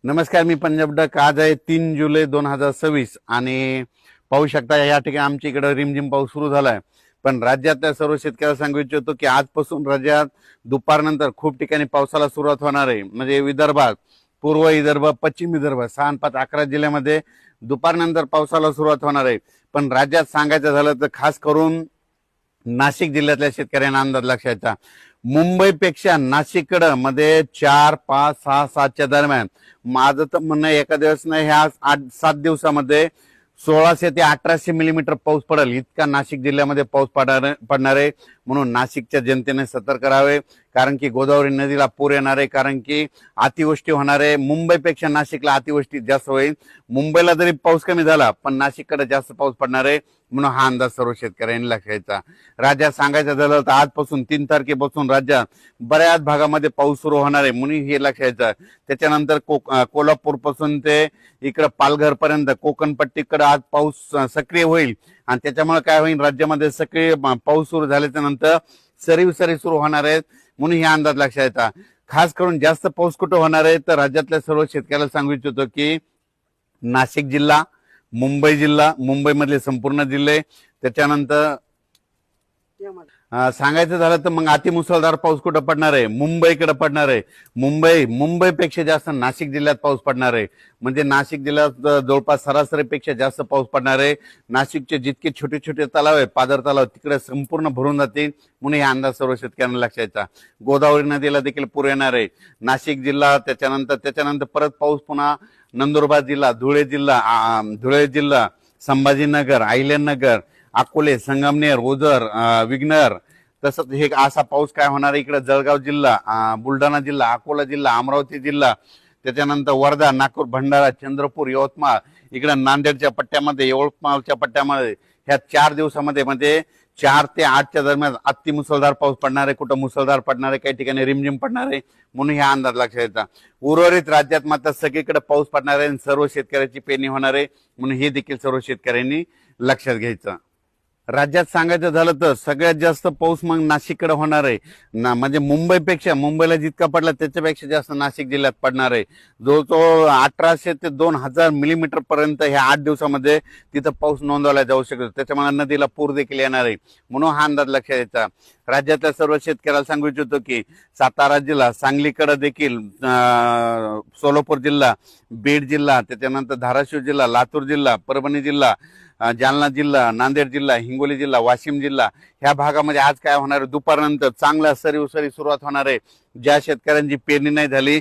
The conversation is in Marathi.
नमस्कार, मी पंजाब डक. आज आहे 3 जुलै 2026 आणि पाहू शकता या ठिकाणी आमच्या इकडे रिमझिम पाऊस सुरू झालाय. पण राज्यातल्या सर्व शेतकऱ्यांना सांगू इच्छितो की आजपासून राज्यात दुपारनंतर खूप ठिकाणी पावसाला सुरुवात होणार आहे. म्हणजे विदर्भात, पूर्व विदर्भ, पश्चिम विदर्भ 6 आणि 5 11 जिल्ह्यामध्ये दुपारनंतर पावसाला सुरुवात होणार आहे. पण राज्यात सांगायचं झालं तर खास करून नाशिक जिल्ह्यातल्या शेतकऱ्यांना अंदाज लक्षायचा. मुंबईपेक्षा नाशिककडं मध्ये 4, 5, 6, 7च्या दरम्यान माझं तर म्हणणं एका दिवस नाही, ह्या 8-7 दिवसामध्ये 1600 ते 1800 मिलीमीटर पाऊस पडेल इतका नाशिक जिल्ह्यामध्ये पाऊस पडणार आहे. म्हणून नाशिकच्या जनतेने सतर्क राहावे, कारण की गोदावरी नदीला पूर येणार आहे, कारण की अतिवृष्टी होणार आहे. मुंबईपेक्षा नाशिकला अतिवृष्टी जास्त होईल. मुंबईला जरी पाऊस कमी झाला पण नाशिककडे जास्त पाऊस पडणार आहे. म्हणून हा अंदाज सर्व शेतकऱ्यांनी लक्षायचा. राज्यात सांगायचं झालं तर आजपासून 3 तारखेपासून राज्यात बऱ्याच भागामध्ये पाऊस सुरू होणार आहे, म्हणून हे लक्षायचं. त्याच्यानंतर कोल्हापूर पासून ते इकडे पालघर पर्यंत कोकण पट्टीकडे आज पाऊस सक्रिय होईल आणि त्याच्यामुळे काय होईल, राज्यामध्ये सक्रिय पाऊस सुरू झाल्याच्या नंतर सरी सुरू होणार आहेत. म्हणून हे अंदाज लक्षायचा. खास करून जास्त पाऊस कुठं होणार आहे तर राज्यातल्या सर्व शेतकऱ्याला सांगू इच्छितो की नाशिक जिल्हा, मुंबई जिल्हा, मुंबईमधले संपूर्ण जिल्हे, त्याच्यानंतर सांगायचं झालं तर मग अतिमुसळधार पाऊस कुठं पडणार आहे, मुंबईकडे पडणार आहे. मुंबईपेक्षा जास्त नाशिक जिल्ह्यात पाऊस पडणार आहे. म्हणजे नाशिक जिल्ह्यात जवळपास सरासरीपेक्षा जास्त पाऊस पडणार आहे. नाशिकचे जितके छोटे छोटे तलाव आहेत, पाझर तलाव, तिकडे संपूर्ण भरून जातील. म्हणून हे अंदाज सर्व शेतकऱ्यांना लक्षायचा. गोदावरी नदीला देखील पूर येणार आहे. नाशिक जिल्हा, त्याच्यानंतर परत पाऊस पुन्हा नंदुरबार जिल्हा, धुळे जिल्हा, संभाजीनगर, अहिल्यानगर, अकोले, संगमनेर, ओझर, विघ्नर. तसंच हे असा पाऊस काय होणार आहे इकडे जळगाव जिल्हा, बुलढाणा जिल्हा, अकोला जिल्हा, अमरावती जिल्हा, त्याच्यानंतर वर्धा, नागपूर, भंडारा, चंद्रपूर, यवतमाळ, इकडे नांदेडच्या पट्ट्यामध्ये, यवतमाळच्या पट्ट्यामध्ये ह्या 4 दिवसामध्ये म्हणजे 4 ते 8च्या दरम्यान अतिमुसळधार पाऊस पडणार आहे. कुठं मुसळधार पडणार आहे, काही ठिकाणी रिमझिम पडणार आहे. म्हणून हा अंदाज लक्षात येतात. उर्वरित राज्यात मात्र सगळीकडे पाऊस पडणार आहे, सर्व शेतकऱ्याची पेरणी होणार आहे. म्हणून हे देखील सर्व शेतकऱ्यांनी लक्षात घ्यायचं. राज्यात सांगायचं झालं तर सगळ्यात जास्त पाऊस मग नाशिककडे होणार आहे. म्हणजे मुंबईला जितका पडला त्याच्यापेक्षा जास्त नाशिक जिल्ह्यात पडणार आहे. जवळजवळ 1800 ते 2000 मिलीमीटर पर्यंत ह्या 8 दिवसामध्ये तिथं पाऊस नोंदवला जाऊ शकतो. त्याच्यामुळे नदीला पूर देखील येणार आहे. म्हणून हा अंदाज लक्षात यायचा. राज्यातल्या सर्व शेतकऱ्याला सांगू इच्छितो की सातारा जिल्हा, सांगलीकडे देखील, सोलापूर जिल्हा, बीड जिल्हा, त्याच्यानंतर धाराशिव जिल्हा, लातूर जिल्हा, परभणी जिल्हा, जालना जिल्हा, नांदेड जिल्हा, हिंगोली जिल्हा, वाशिम जिल्हा ह्या भागामध्ये आज काय होणार आहे, दुपारनंतर चांगला सरी सुरुवात होणार आहे. ज्या शेतकऱ्यांची पेरणी नाही झाली